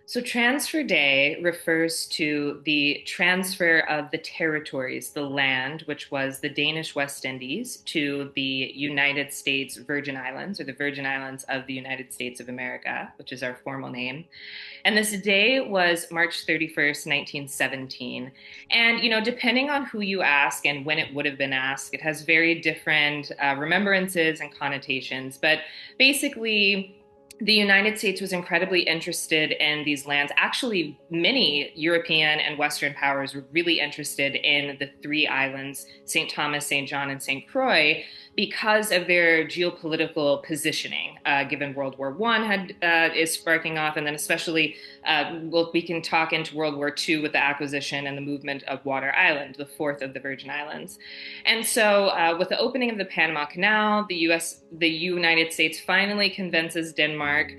So, transfer day refers to the transfer of the territories, the land, which was the Danish West Indies, to the United States Virgin Islands, or the Virgin Islands of the United States of America, which is our formal name. And this day was March 31st, 1917. And, depending on who you ask and when it would have been asked, it has very different remembrances and connotations. But basically, the United States was incredibly interested in these lands. Actually, many European and Western powers were really interested in the three islands, St. Thomas, St. John, and St. Croix, because of their geopolitical positioning. Given World War I is sparking off, and then especially we can talk into World War II with the acquisition and the movement of Water Island, the fourth of the Virgin Islands. And so, with the opening of the Panama Canal, the United States finally convinces Denmark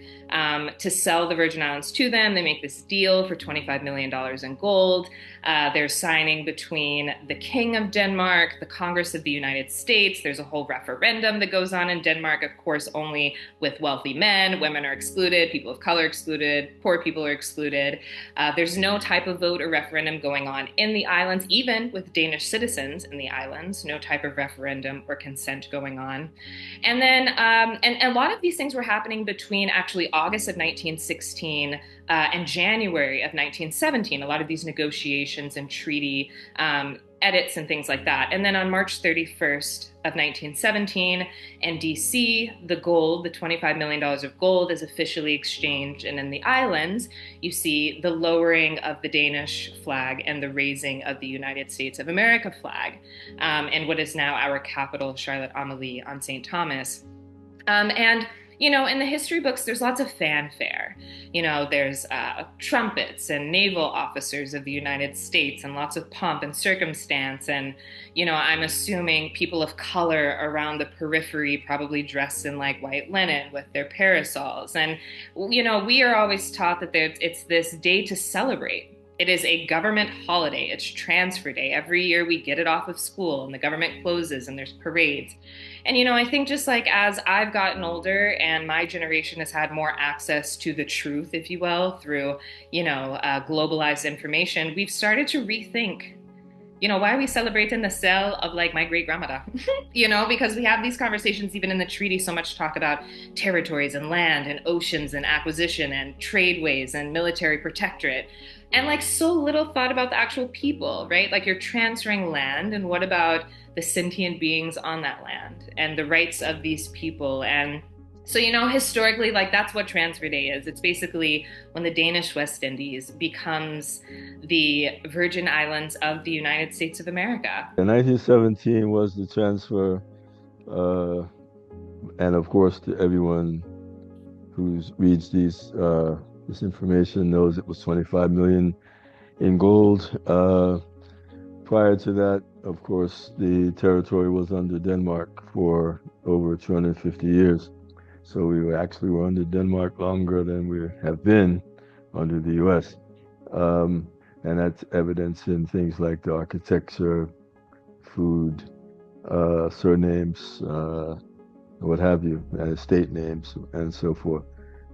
to sell the Virgin Islands to them. They make this deal for $25 million in gold. There's signing between the King of Denmark, the Congress of the United States. There's a whole referendum that goes on in Denmark, of course, only with wealthy men. Women are excluded, people of color excluded, poor people are excluded. There's no type of vote or referendum going on in the islands, even with Danish citizens in the islands, no type of referendum or consent going on. And then, and a lot of these things were happening between actually August of 1916 and January of 1917, a lot of these negotiations and treaty edits and things like that. And then on March 31st of 1917 in DC, the gold, the $25 million of gold is officially exchanged. And in the islands, you see the lowering of the Danish flag and the raising of the United States of America flag in what is now our capital, Charlotte Amalie on St. Thomas. And in the history books, there's lots of fanfare. There's trumpets and naval officers of the United States and lots of pomp and circumstance. And, I'm assuming people of color around the periphery probably dressed in like white linen with their parasols. And, we are always taught that it's this day to celebrate. It is a government holiday. It's transfer day. Every year we get it off of school and the government closes and there's parades. And, I think just like as I've gotten older and my generation has had more access to the truth, if you will, through, globalized information, we've started to rethink, why are we celebrating the sale of like my great grandmother? Because we have these conversations even in the treaty, so much talk about territories and land and oceans and acquisition and tradeways and military protectorate. And like so little thought about the actual people, right? Like you're transferring land, and what about the sentient beings on that land and the rights of these people? And so, historically, like that's what transfer day is. It's basically when the Danish West Indies becomes the Virgin Islands of the United States of America. In 1917 was the transfer, uh, and of course, to everyone who reads this information knows it was 25 million in gold. Prior to that, of course, the territory was under Denmark for over 250 years. So we were under Denmark longer than we have been under the U.S. And that's evidence in things like the architecture, food, surnames, what have you, and estate names, and so forth.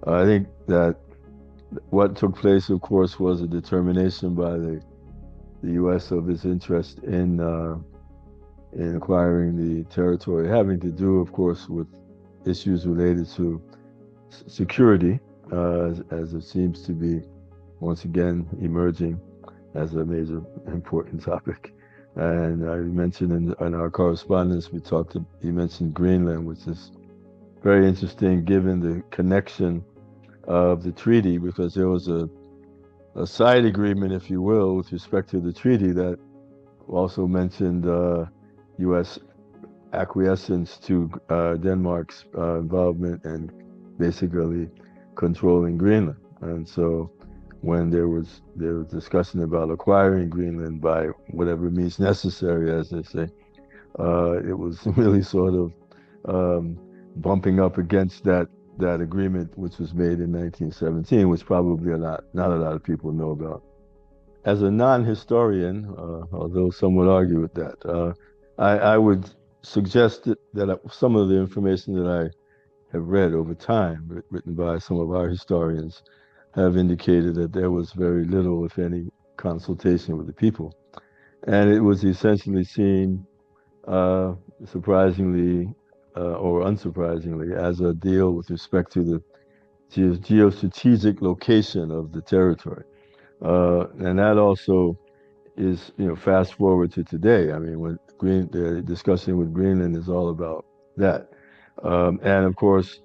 I think that what took place, of course, was a determination by the U.S. of its interest in acquiring the territory, having to do, of course, with issues related to security, as it seems to be once again emerging as a major important topic. And I mentioned in our correspondence, you mentioned Greenland, which is very interesting given the connection of the treaty, because there was a side agreement, if you will, with respect to the treaty that also mentioned U.S. acquiescence to Denmark's involvement and basically controlling Greenland. And so when there was discussion about acquiring Greenland by whatever means necessary, as they say, it was really sort of bumping up against that agreement, which was made in 1917, which probably not a lot of people know about. As a non-historian, although some would argue with that, I would suggest that some of the information that I have read over time, written by some of our historians, have indicated that there was very little, if any, consultation with the people. And it was essentially seen, uh, surprisingly or unsurprisingly, as a deal with respect to the geostrategic location of the territory. And that also is, fast forward to today. I mean, when the discussion with Greenland is all about that. And of course,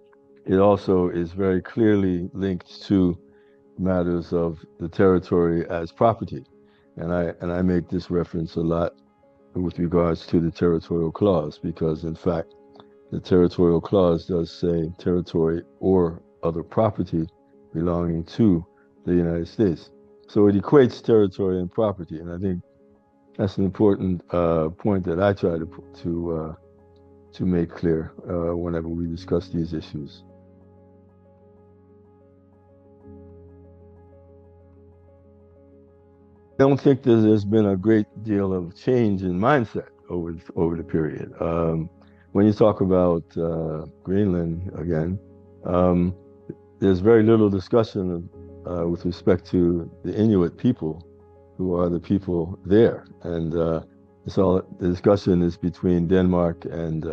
it also is very clearly linked to matters of the territory as property. And I make this reference a lot with regards to the territorial clause, because in fact, the territorial clause does say territory or other property belonging to the United States. So it equates territory and property, and I think that's an important point that I try to make clear whenever we discuss these issues. I don't think there's been a great deal of change in mindset over the period. When you talk about Greenland again, um, there's very little discussion with respect to the Inuit people, who are the people there, and it's all the discussion is between Denmark and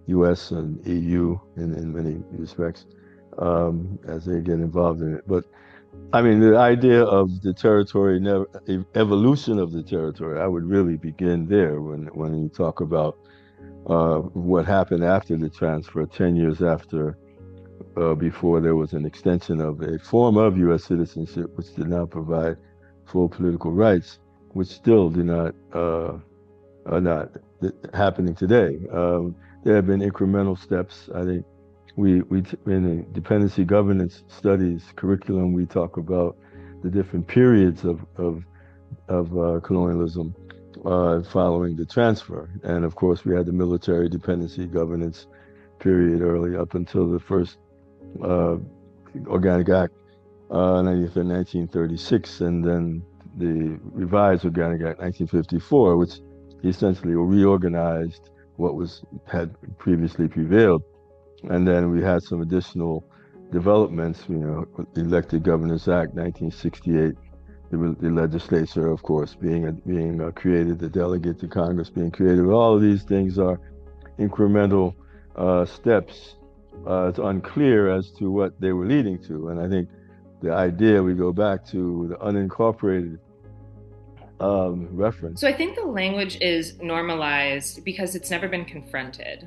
U.S. and EU in many respects as they get involved in it. But I mean, the idea of the territory, never, evolution of the territory, I would really begin there when you talk about what happened after the transfer, 10 years after, before there was an extension of a form of U.S. citizenship, which did not provide full political rights, which still do not are not happening today. There have been incremental steps. I think we in the dependency governance studies curriculum, we talk about the different periods of colonialism following the transfer, and of course we had the military dependency governance period early up until the first uh, Organic Act, 1936, and then the revised Organic Act 1954, which essentially reorganized what had previously prevailed. And then we had some additional developments, the Elected Governors Act 1968, the legislature, of course, being created, the delegate to Congress being created. All of these things are incremental steps. It's unclear as to what they were leading to. And I think the idea, we go back to the unincorporated So reference. I think the language is normalized because it's never been confronted,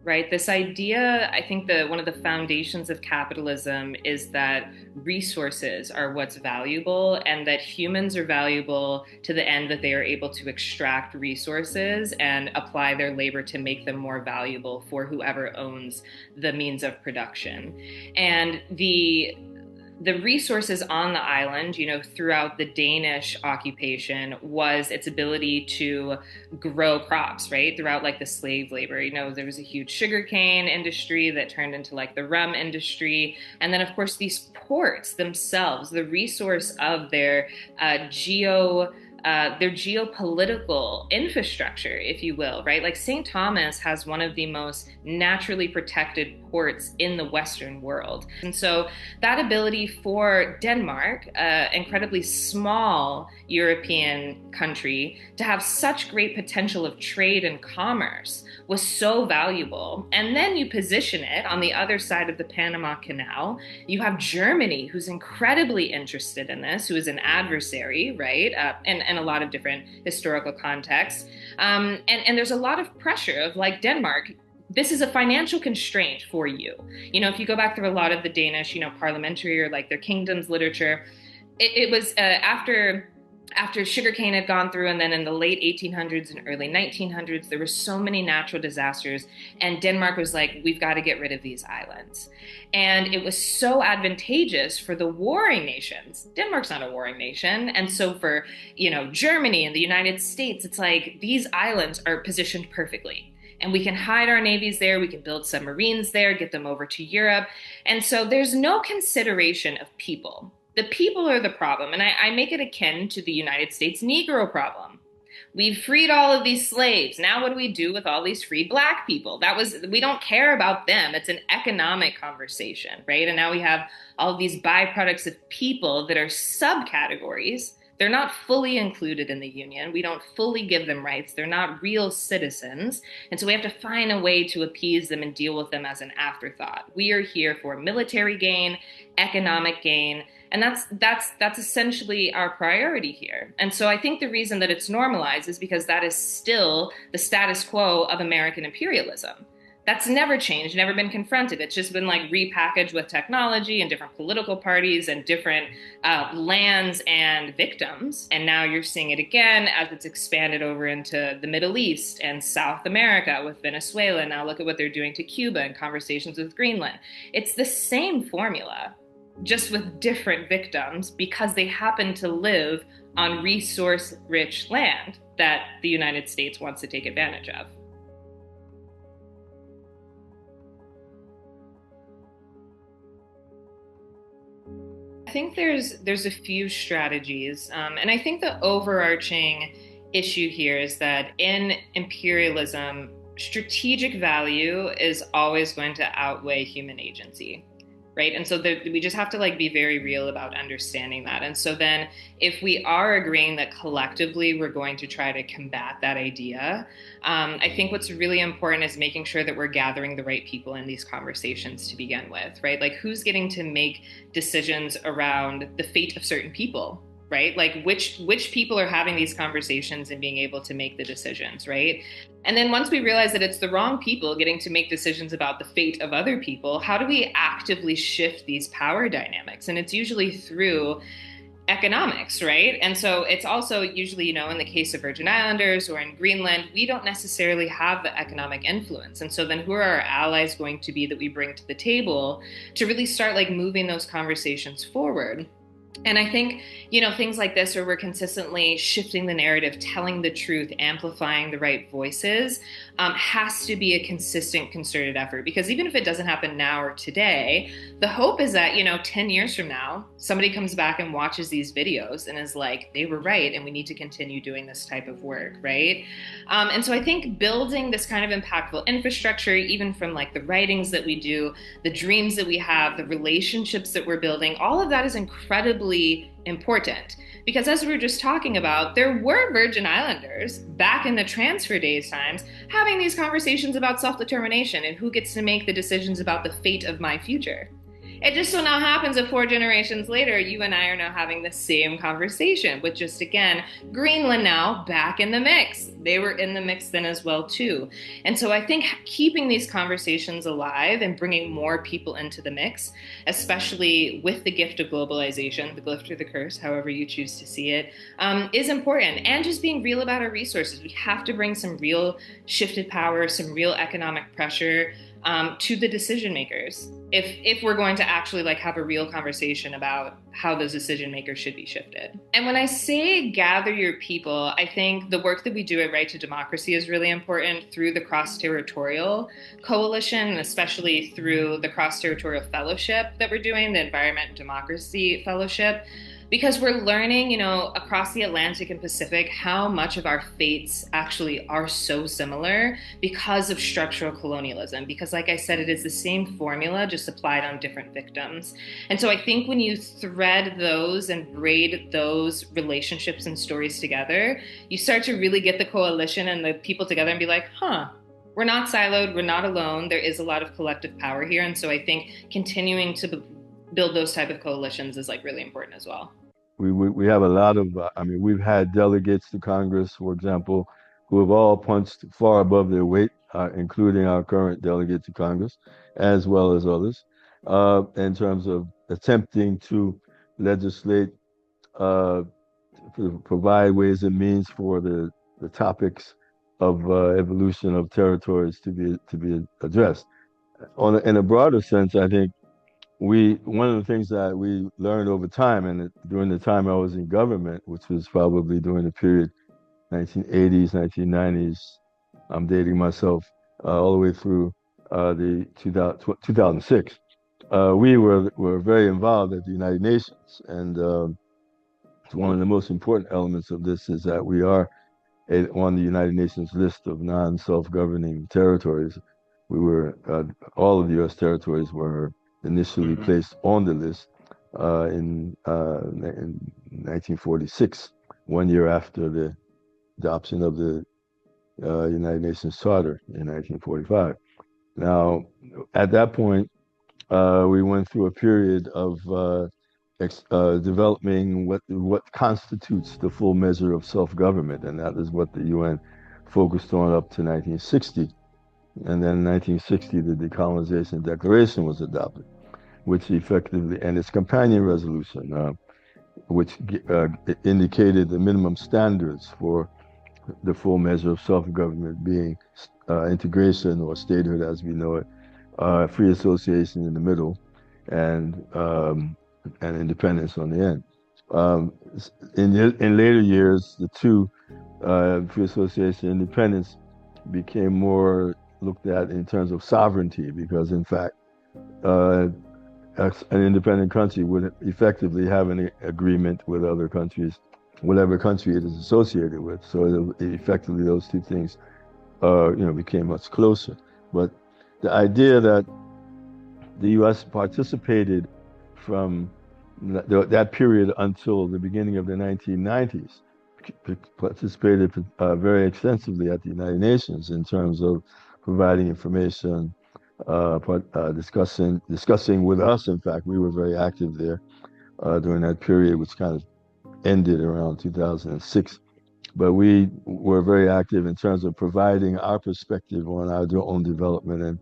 right? This idea, I think one of the foundations of capitalism is that resources are what's valuable and that humans are valuable to the end that they are able to extract resources and apply their labor to make them more valuable for whoever owns the means of production. And the resources on the island, throughout the Danish occupation was its ability to grow crops, right? Throughout like the slave labor, there was a huge sugarcane industry that turned into like the rum industry. And then, of course, these ports themselves, the resource of their geopolitical infrastructure, if you will, right? Like St. Thomas has one of the most naturally protected ports in the Western world. And so that ability for Denmark, incredibly small European country, to have such great potential of trade and commerce was so valuable. And then you position it on the other side of the Panama Canal. You have Germany, who's incredibly interested in this, who is an adversary, right? And a lot of different historical contexts. And there's a lot of pressure of like Denmark, this is a financial constraint for you. If you go back through a lot of the Danish, parliamentary or like their kingdom's literature, it was after sugarcane had gone through, and then in the late 1800s and early 1900s, there were so many natural disasters, and Denmark was like, we've got to get rid of these islands. And it was so advantageous for the warring nations. Denmark's not a warring nation. And so for, Germany and the United States, it's like these islands are positioned perfectly. And we can hide our navies there, we can build submarines there, get them over to Europe. And so there's no consideration of people. The people are the problem. And I make it akin to the United States Negro problem, We've freed all of these slaves. Now what do we do with all these freed black people? We don't care about them. It's an economic conversation, right? And now we have all of these byproducts of people that are subcategories. They're not fully included in the union. We don't fully give them rights. They're not real citizens. And so we have to find a way to appease them and deal with them as an afterthought. We are here for military gain, economic gain, and that's essentially our priority here. And so I think the reason that it's normalized is because that is still the status quo of American imperialism. That's never changed, never been confronted. It's just been like repackaged with technology and different political parties and different lands and victims. And now you're seeing it again as it's expanded over into the Middle East and South America with Venezuela. Now look at what they're doing to Cuba and conversations with Greenland. It's the same formula, just with different victims because they happen to live on resource rich land that the United States wants to take advantage of. I think there's a few strategies, and I think the overarching issue here is that in imperialism, strategic value is always going to outweigh human agency, right? And so we just have to like be very real about understanding that. And so then if we are agreeing that collectively we're going to try to combat that idea, I think what's really important is making sure that we're gathering the right people in these conversations to begin with, right? Like who's getting to make decisions around the fate of certain people, right? Like which people are having these conversations and being able to make the decisions, right? And then once we realize that it's the wrong people getting to make decisions about the fate of other people, how do we actively shift these power dynamics? And it's usually through economics, right? And so it's also usually, in the case of Virgin Islanders or in Greenland, we don't necessarily have the economic influence. And so then who are our allies going to be that we bring to the table to really start like moving those conversations forward? And I think, things like this where we're consistently shifting the narrative, telling the truth, amplifying the right voices, has to be a consistent, concerted effort. Because even if it doesn't happen now or today, the hope is that, 10 years from now, somebody comes back and watches these videos and is like, they were right, and we need to continue doing this type of work, right? And so I think building this kind of impactful infrastructure, even from like the writings that we do, the dreams that we have, the relationships that we're building, all of that is incredibly important. Because as we were just talking about, there were Virgin Islanders back in the transfer days times having these conversations about self-determination and who gets to make the decisions about the fate of my future. It just so now happens that 4 generations later, you and I are now having the same conversation with just, again, Greenland now back in the mix. They were in the mix then as well, too. And so I think keeping these conversations alive and bringing more people into the mix, especially with the gift of globalization, the gift or the curse, however you choose to see it, is important. And just being real about our resources. We have to bring some real shifted power, some real economic pressure to the decision makers if we're going to actually like have a real conversation about how those decision makers should be shifted. And when I say gather your people, I think the work that we do at Right to Democracy is really important through the cross-territorial coalition, especially through the cross-territorial fellowship that we're doing, the Environment and Democracy Fellowship. Because we're learning, across the Atlantic and Pacific, how much of our fates actually are so similar because of structural colonialism. Because like I said, it is the same formula, just applied on different victims. And so I think when you thread those and braid those relationships and stories together, you start to really get the coalition and the people together and be like, we're not siloed, we're not alone. There is a lot of collective power here. And so I think continuing to build those type of coalitions is like really important as well. We have a lot of, we've had delegates to Congress, for example, who have all punched far above their weight, including our current delegate to Congress, as well as others, in terms of attempting to legislate, to provide ways and means for the topics of evolution of territories to be addressed. In a broader sense, I think one of the things that we learned over time, and during the time I was in government, which was probably during the period 1980s, 1990s, I'm dating myself, all the way through the 2006, we were very involved at the United Nations. And one of the most important elements of this is that we are on the United Nations list of non-self-governing territories. We were all of the U.S. territories were initially Hmm. placed on the list in 1946, 1 year after the adoption of the United Nations Charter in 1945. Now, at that point, we went through a period of developing what constitutes the full measure of self-government, and that is what the UN focused on up to 1960. And then in 1960, the Decolonization Declaration was adopted, which effectively, and its companion resolution, which indicated the minimum standards for the full measure of self-government being integration or statehood as we know it, free association in the middle, and independence on the end. Um, in later years, the two, free association and independence, became more looked at in terms of sovereignty because, in fact, uh, an independent country would effectively have an agreement with other countries, whatever country it is associated with. So effectively, those two things, became much closer. But the idea that the U.S. participated from that period until the beginning of the 1990s, participated very extensively at the United Nations in terms of providing information, discussing with us. In fact, we were very active there during that period, which kind of ended around 2006. But we were very active in terms of providing our perspective on our own development, and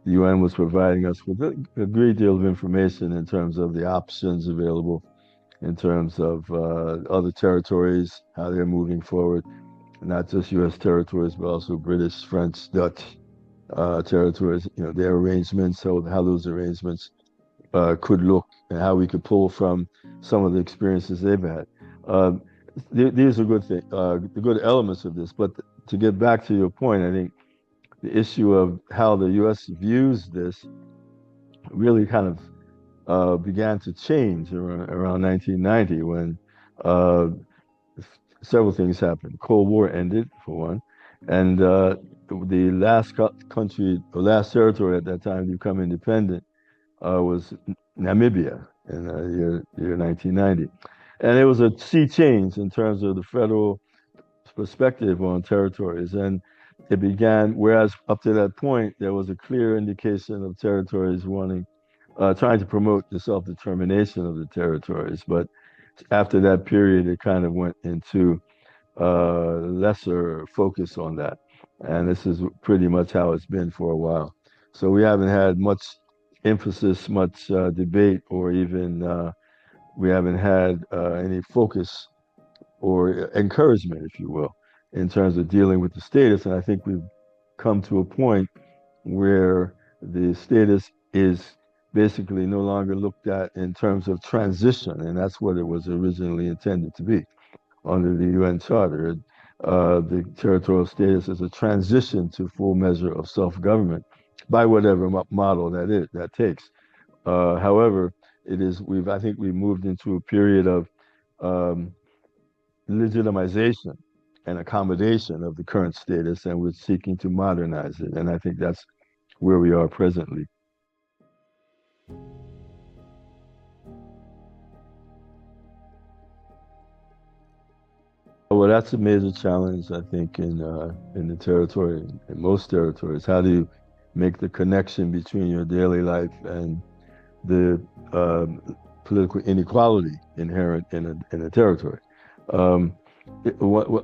the UN was providing us with a great deal of information in terms of the options available, in terms of other territories, how they're moving forward, not just U.S. territories, but also British, French, Dutch territories, their arrangements, so how those arrangements could look and how we could pull from some of the experiences they've had. Uh, these are the good elements of this. But to get back to your point, I think the issue of how the U.S. views this really kind of began to change around 1990 when uh, several things happened. Cold War ended, for one, and the last country, the last territory at that time to become independent was Namibia in the year 1990. And it was a sea change in terms of the federal perspective on territories. And it began, whereas up to that point, there was a clear indication of territories trying to promote the self-determination of the territories. But after that period, it kind of went into lesser focus on that. And this is pretty much how it's been for a while. So we haven't had much emphasis, much debate, or even we haven't had any focus or encouragement, if you will, in terms of dealing with the status. And I think we've come to a point where the status is basically no longer looked at in terms of transition, and that's what it was originally intended to be under the UN Charter. The territorial status is a transition to full measure of self-government by whatever model that takes. However, I think we've moved into a period of um, legitimization and accommodation of the current status, and we're seeking to modernize it. And I think that's where we are presently. Well, that's a major challenge, I think, in the territory, in most territories. How do you make the connection between your daily life and the political inequality inherent in a territory? Um,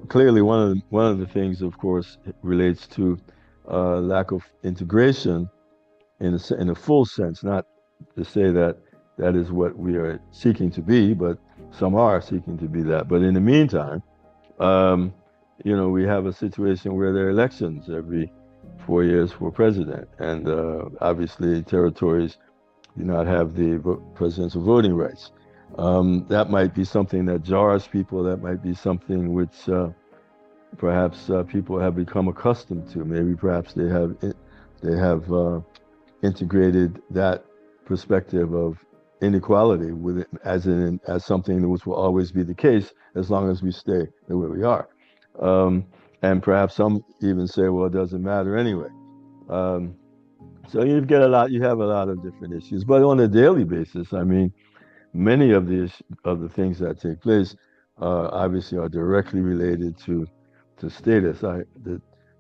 Clearly, one of the things, of course, relates to lack of integration in a full sense. Not to say that that is what we are seeking to be, but some are seeking to be that. But in the meantime, um, we have a situation where there are elections every 4 years for president, and obviously territories do not have the presidential voting rights. That might be something that jars people. That might be something which perhaps people have become accustomed to. Maybe perhaps they have integrated that perspective of inequality with it as something which will always be the case as long as we stay the way we are. Um, And perhaps some even say, well, it doesn't matter anyway. Um, so you have a lot of different issues. But on a daily basis, I mean, many of the things that take place obviously are directly related to status.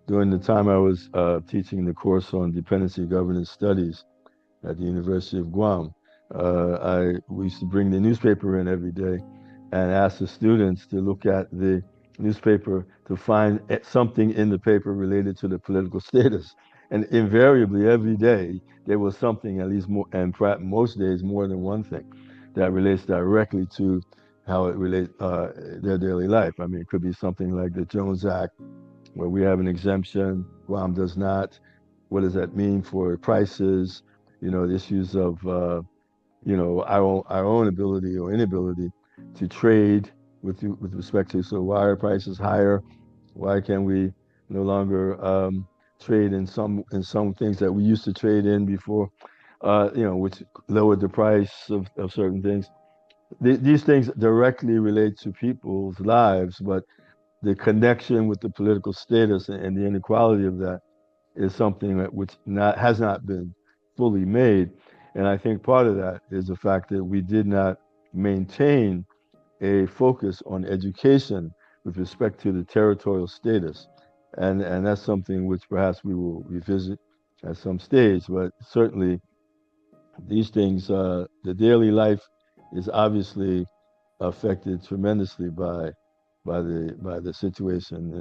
During the time I was teaching the course on dependency governance studies at the University of Guam. We used to bring the newspaper in every day and ask the students to look at the newspaper to find something in the paper related to the political status. And invariably, every day, there was something, at least more, and perhaps most days, more than one thing that relates directly to how it relates their daily life. I mean, it could be something like the Jones Act, where we have an exemption, Guam does not. What does that mean for prices? The issues of our own ability or inability to trade with respect to, so why are prices higher? Why can we no longer trade in some things that we used to trade in before? Which lowered the price of certain things. These things directly relate to people's lives, but the connection with the political status and the inequality of that is something that which has not been fully made. And I think part of that is the fact that we did not maintain a focus on education with respect to the territorial status. And that's something which perhaps we will revisit at some stage. But certainly these things, the daily life is obviously affected tremendously by the situation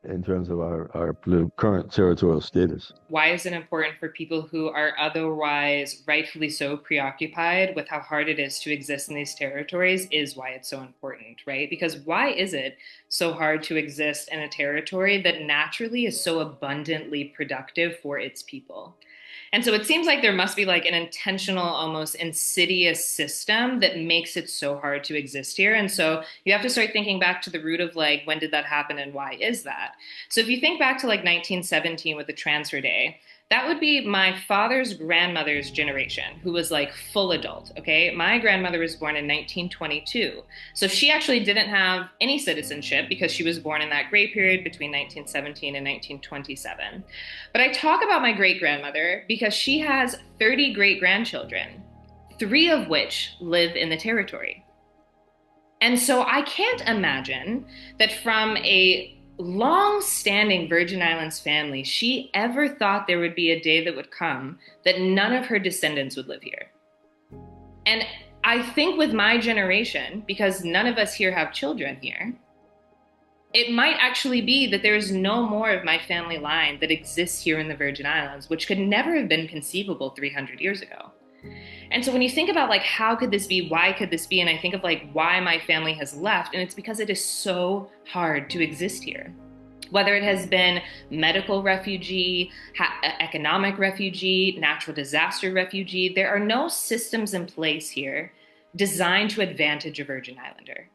in terms of our current territorial status. Why is it important for people who are otherwise rightfully so preoccupied with how hard it is to exist in these territories is why it's so important, right? Because why is it so hard to exist in a territory that naturally is so abundantly productive for its people? And so it seems like there must be like an intentional, almost insidious system that makes it so hard to exist here. And so you have to start thinking back to the root of like, when did that happen and why is that? So if you think back to like 1917 with the transfer day, that would be my father's grandmother's generation, who was like full adult. Okay. My grandmother was born in 1922. So she actually didn't have any citizenship because she was born in that gray period between 1917 and 1927. But I talk about my great grandmother because she has 30 great grandchildren, three of which live in the territory. And so I can't imagine that from a long-standing Virgin Islands family, she ever thought there would be a day that would come that none of her descendants would live here. And I think with my generation, because none of us here have children here, it might actually be that there is no more of my family line that exists here in the Virgin Islands, which could never have been conceivable 300 years ago. And so when you think about like, how could this be? Why could this be? And I think of like why my family has left, and it's because it is so hard to exist here. Whether it has been medical refugee, economic refugee, natural disaster refugee, there are no systems in place here designed to advantage a Virgin Islander.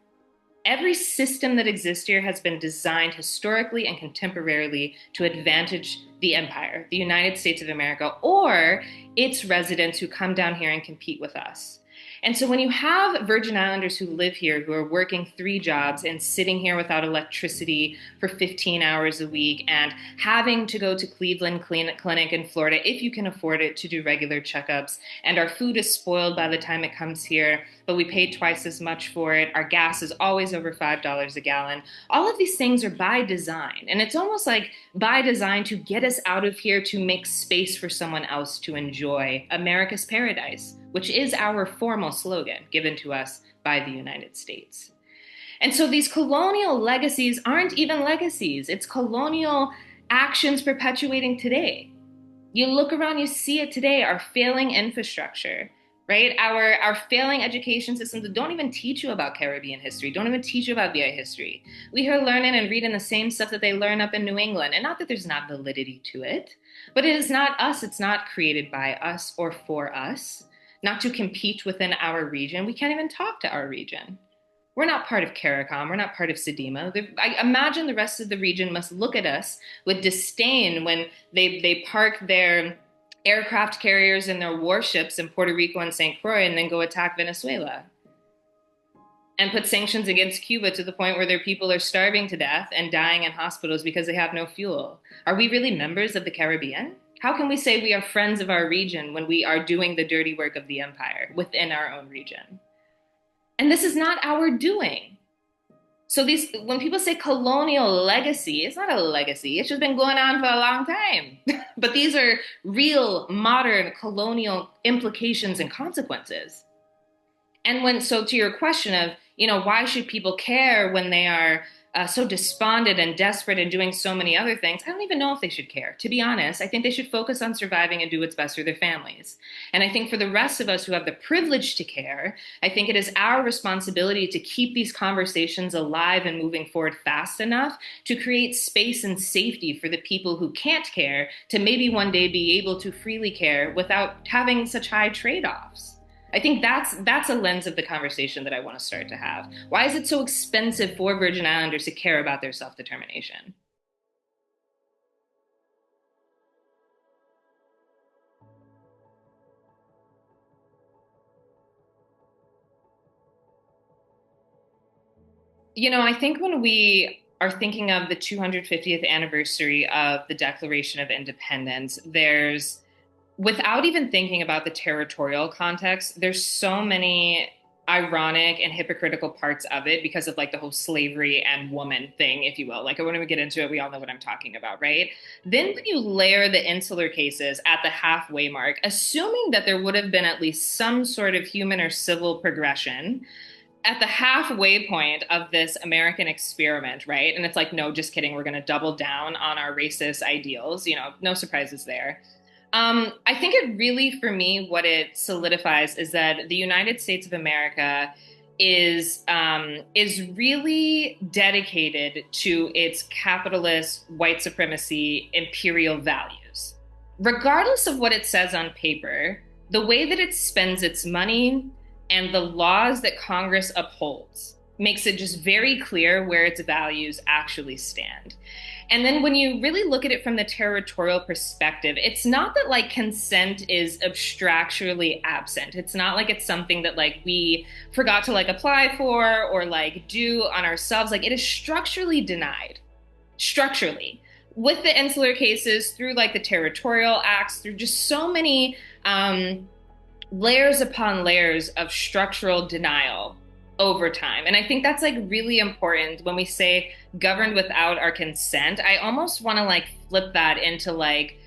Every system that exists here has been designed historically and contemporarily to advantage the empire, the United States of America, or its residents who come down here and compete with us. And so when you have Virgin Islanders who live here, who are working 3 jobs and sitting here without electricity for 15 hours a week and having to go to Cleveland Clinic in Florida, if you can afford it, to do regular checkups, and our food is spoiled by the time it comes here, but we pay twice as much for it, our gas is always over $5 a gallon, all of these things are by design. And it's almost like by design to get us out of here to make space for someone else to enjoy America's paradise, which is our formal slogan given to us by the United States. And so these colonial legacies aren't even legacies. It's colonial actions perpetuating today. You look around, you see it today, our failing infrastructure, right? Our failing education systems that don't even teach you about Caribbean history, don't even teach you about VI history. We are learning and reading the same stuff that they learn up in New England. And not that there's not validity to it, but it is not us. It's not created by us or for us, not to compete within our region. We can't even talk to our region. We're not part of CARICOM. We're not part of SEDIMA. I imagine the rest of the region must look at us with disdain when they park their aircraft carriers and their warships in Puerto Rico and St. Croix and then go attack Venezuela. and put sanctions against Cuba to the point where their people are starving to death and dying in hospitals because they have no fuel. Are we really members of the Caribbean? How can we say we are friends of our region when we are doing the dirty work of the empire within our own region? And this is not our doing. So these, when people say colonial legacy, it's not a legacy. It's just been going on for a long time. But these are real modern colonial implications and consequences. And when, so to your question of, why should people care when they are so despondent and desperate and doing so many other things? I don't even know if they should care. To be honest, I think they should focus on surviving and do what's best for their families. And I think for the rest of us who have the privilege to care, I think it is our responsibility to keep these conversations alive and moving forward fast enough to create space and safety for the people who can't care to maybe one day be able to freely care without having such high trade-offs. I think that's a lens of the conversation that I want to start to have. Why is it so expensive for Virgin Islanders to care about their self-determination? I think when we are thinking of the 250th anniversary of the Declaration of Independence, without even thinking about the territorial context, there's so many ironic and hypocritical parts of it because of like the whole slavery and woman thing, if you will. Like, when we get into it, we all know what I'm talking about, right? Then when you layer the insular cases at the halfway mark, assuming that there would have been at least some sort of human or civil progression at the halfway point of this American experiment, right? And it's like, no, just kidding. We're going to double down on our racist ideals. No surprises there. I think it really, for me, what it solidifies is that the United States of America is really dedicated to its capitalist, white supremacy, imperial values. Regardless of what it says on paper, the way that it spends its money and the laws that Congress upholds makes it just very clear where its values actually stand. And then when you really look at it from the territorial perspective, it's not that like consent is abstractually absent. It's not like it's something that like we forgot to like apply for or like do on ourselves. Like, it is structurally denied, structurally, with the insular cases, through like the territorial acts, through just so many layers upon layers of structural denial over time. And I think that's like really important when we say governed without our consent. I almost want to like flip that into like,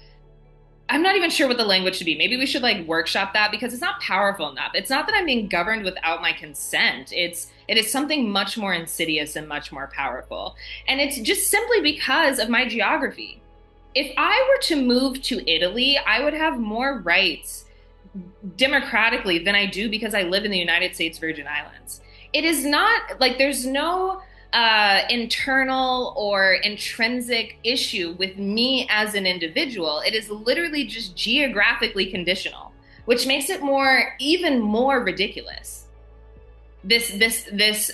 I'm not even sure what the language should be. Maybe we should like workshop that because it's not powerful enough. It's not that I'm being governed without my consent. It is something much more insidious and much more powerful. And it's just simply because of my geography. If I were to move to Italy, I would have more rights democratically than I do because I live in the United States Virgin Islands. It is not like there's no internal or intrinsic issue with me as an individual. It is literally just geographically conditional, which makes it even more ridiculous. This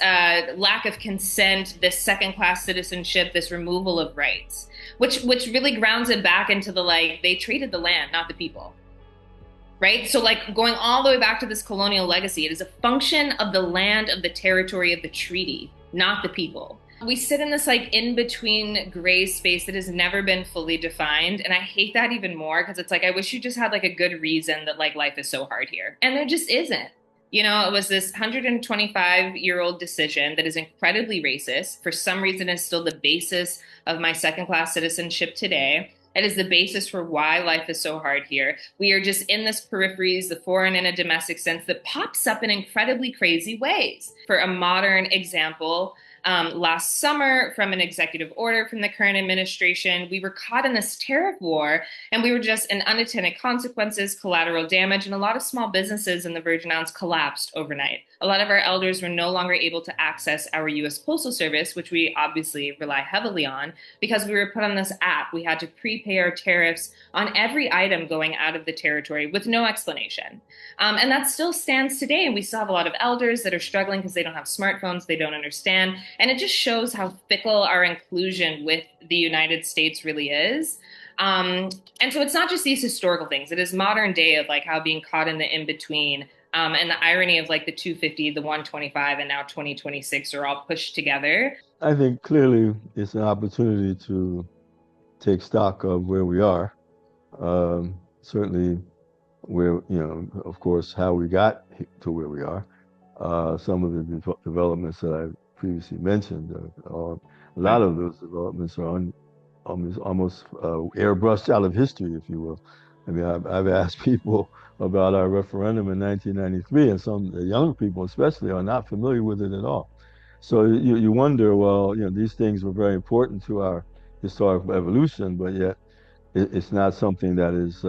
lack of consent, this second class citizenship, this removal of rights, which really grounds it back into the like they traded the land, not the people. Right? So like going all the way back to this colonial legacy, it is a function of the land, of the territory, of the treaty, not the people. We sit in this like in-between gray space that has never been fully defined. And I hate that even more because it's like, I wish you just had like a good reason that like life is so hard here. And there just isn't. It was this 125-year-old decision that is incredibly racist. For some reason, is still the basis of my second-class citizenship today. It is the basis for why life is so hard here. We are just in this peripheries, the foreign and a domestic sense that pops up in incredibly crazy ways. For a modern example, last summer, from an executive order from the current administration, we were caught in this tariff war, and we were just in unintended consequences, collateral damage, and a lot of small businesses in the Virgin Islands collapsed overnight. A lot of our elders were no longer able to access our U.S. Postal Service, which we obviously rely heavily on, because we were put on this app. We had to prepay our tariffs on every item going out of the territory with no explanation. And that still stands today. And we still have a lot of elders that are struggling because they don't have smartphones, they don't understand. And it just shows how fickle our inclusion with the United States really is. And so it's not just these historical things. It is modern day of like how being caught in the in-between And the irony of like the 250, the 125, and now 2026 are all pushed together. I think clearly it's an opportunity to take stock of where we are. Certainly, where, of course, how we got to where we are. Some of the developments that I previously mentioned, a lot of those developments are almost airbrushed out of history, if you will. I mean, I've asked people about our referendum in 1993, and some the younger people, especially, are not familiar with it at all. So you wonder, well, these things were very important to our historical evolution, but yet it's not something that is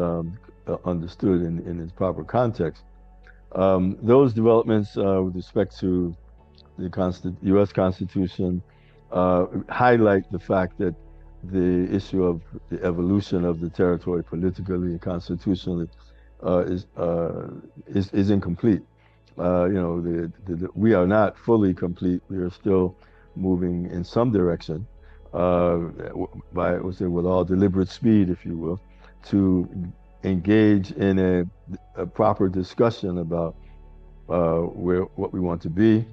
understood in its proper context. Those developments with respect to the U.S. Constitution highlight the fact that the issue of the evolution of the territory politically and constitutionally uh, is, uh, is incomplete. We are not fully complete. We are still moving in some direction uh, by, with all deliberate speed, if you will, to engage in a proper discussion about what we want to be,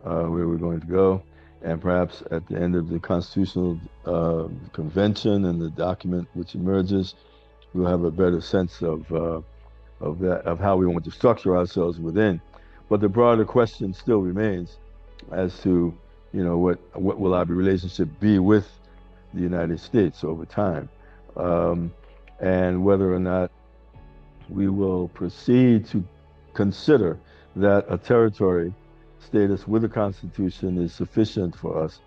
where we're going to go, and perhaps at the end of the constitutional convention and the document which emerges, we'll have a better sense of how we want to structure ourselves within. But the broader question still remains as to, what will our relationship be with the United States over time, um, and whether or not we will proceed to consider that a territory status with a constitution is sufficient for us,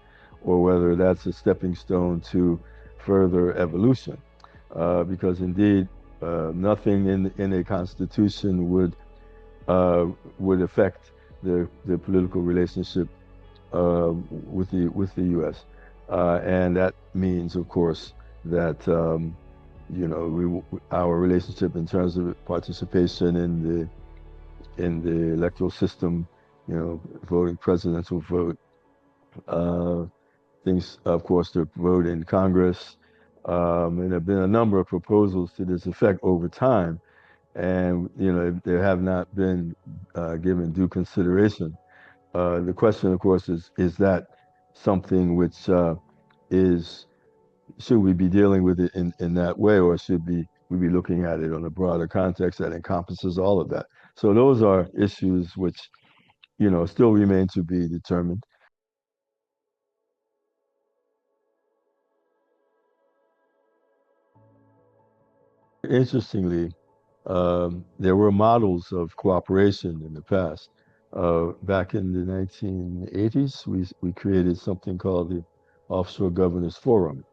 or whether that's a stepping stone to further evolution. Because indeed, nothing in a constitution uh, would affect the political relationship with the U.S. And that means, of course, that our relationship in terms of participation in the electoral system, voting presidential vote, uh, things, of course, to vote in Congress. And there have been a number of proposals to this effect over time, and they have not been given due consideration. The question, of course, is that something which is should we be dealing with it in that way, or should we be looking at it on a broader context that encompasses all of that? So those are issues which, still remain to be determined. Interestingly, there were models of cooperation in the past. Back in the 1980s, we created something called the Offshore Governors Forum,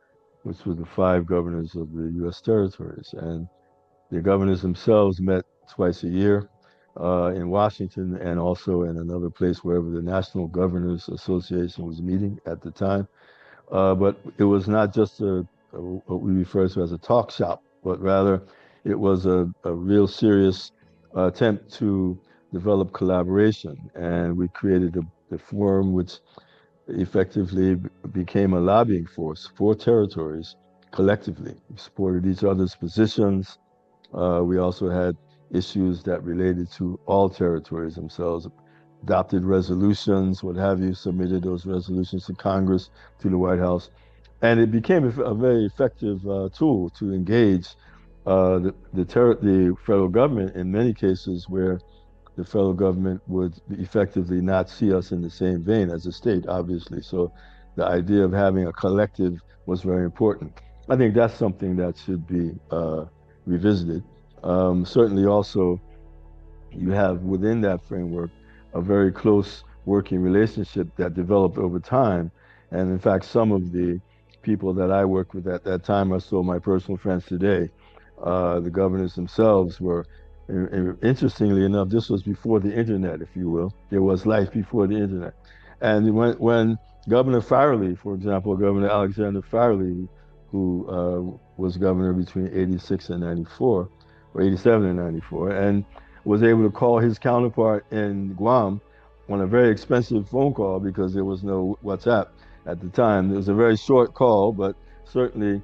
which was the five governors of the U.S. territories. And the governors themselves met twice a year in Washington and also in another place wherever the National Governors Association was meeting at the time. But it was not just what we refer to as a talk shop, but rather it was a real serious attempt to develop collaboration. And we created the forum, which effectively became a lobbying force for territories collectively. We supported each other's positions. We also had issues that related to all territories themselves, adopted resolutions, what have you, submitted those resolutions to Congress, to the White House. And it became a very effective tool to engage the federal government in many cases where the federal government would effectively not see us in the same vein as a state, obviously. So the idea of having a collective was very important. I think that's something that should be revisited. Certainly, also, you have within that framework a very close working relationship that developed over time. And in fact, some of the people that I worked with at that time are still my personal friends today. The governors themselves were, interestingly enough, this was before the internet, if you will. There was life before the internet. And when Governor Farley, for example, Governor Alexander Farley, who was governor between 86 and 94, or 87 and 94, and was able to call his counterpart in Guam on a very expensive phone call because there was no WhatsApp at the time. It was a very short call, but certainly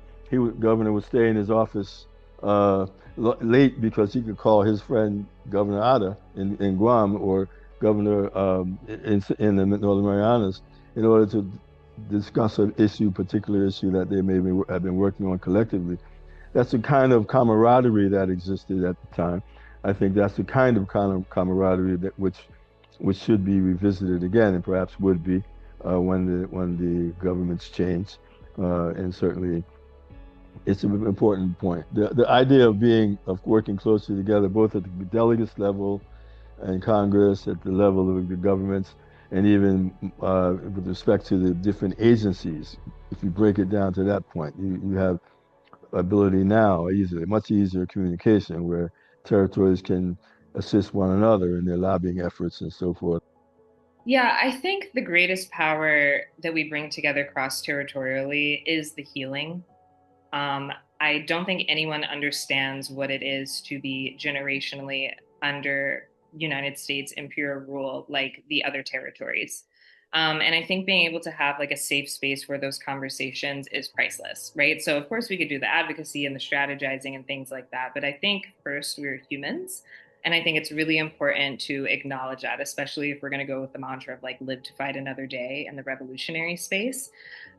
governor would stay in his office uh, late because he could call his friend Governor Ada in Guam or Governor in the Northern Marianas in order to discuss an issue, particular issue that they maybe have been working on collectively. That's the kind of camaraderie that existed at the time. I think that's the kind of camaraderie that which should be revisited again, and perhaps would be when the governments change. And certainly, it's an important point. The idea of working closely together, both at the delegates level and Congress, at the level of the governments, and even with respect to the different agencies. If you break it down to that point, you have ability now, much easier communication where territories can assist one another in their lobbying efforts and so forth. Yeah, I think the greatest power that we bring together cross territorially is the healing. Um, I don't think anyone understands what it is to be generationally under United States imperial rule like the other territories. And I think being able to have like a safe space for those conversations is priceless, right? So, of course, we could do the advocacy and the strategizing and things like that. But I think first, we're humans. And I think it's really important to acknowledge that, especially if we're going to go with the mantra of like live to fight another day in the revolutionary space.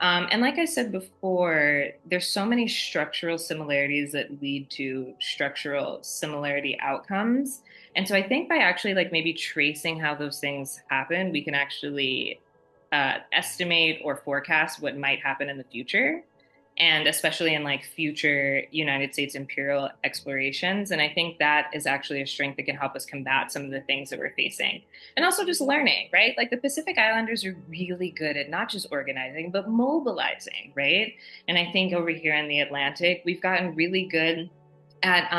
And like I said before, there's so many structural similarities that lead to structural similarity outcomes. And so I think by actually like maybe tracing how those things happen, we can actually estimate or forecast what might happen in the future. And especially in like future United States imperial explorations. And I think that is actually a strength that can help us combat some of the things that we're facing. And also just learning, right? Like the Pacific Islanders are really good at not just organizing, but mobilizing, right? And I think over here in the Atlantic, we've gotten really good at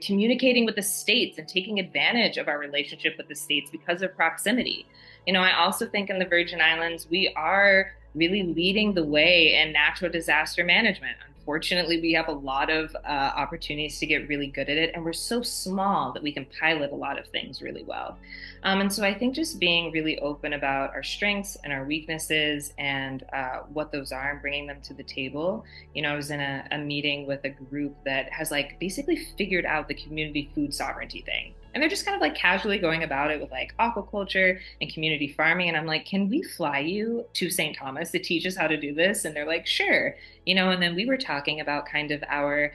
communicating with the states and taking advantage of our relationship with the states because of proximity. I also think in the Virgin Islands, we are really leading the way in natural disaster management. Unfortunately, we have a lot of opportunities to get really good at it, and we're so small that we can pilot a lot of things really well. And so I think just being really open about our strengths and our weaknesses and what those are and bringing them to the table. I was in a meeting with a group that has like basically figured out the community food sovereignty thing. And they're just kind of like casually going about it with like aquaculture and community farming. And I'm like, can we fly you to St. Thomas to teach us how to do this? And they're like, sure. And then we were talking about kind of our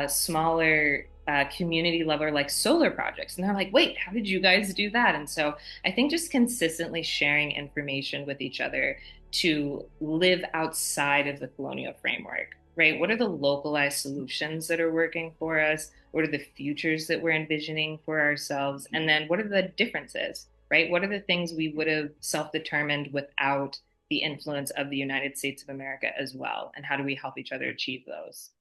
smaller community level like solar projects. And they're like, wait, how did you guys do that? And so I think just consistently sharing information with each other to live outside of the colonial framework, right? What are the localized solutions that are working for us? What are the futures that we're envisioning for ourselves? And then what are the differences, right? What are the things we would have self determined without the influence of the United States of America as well? And how do we help each other achieve those?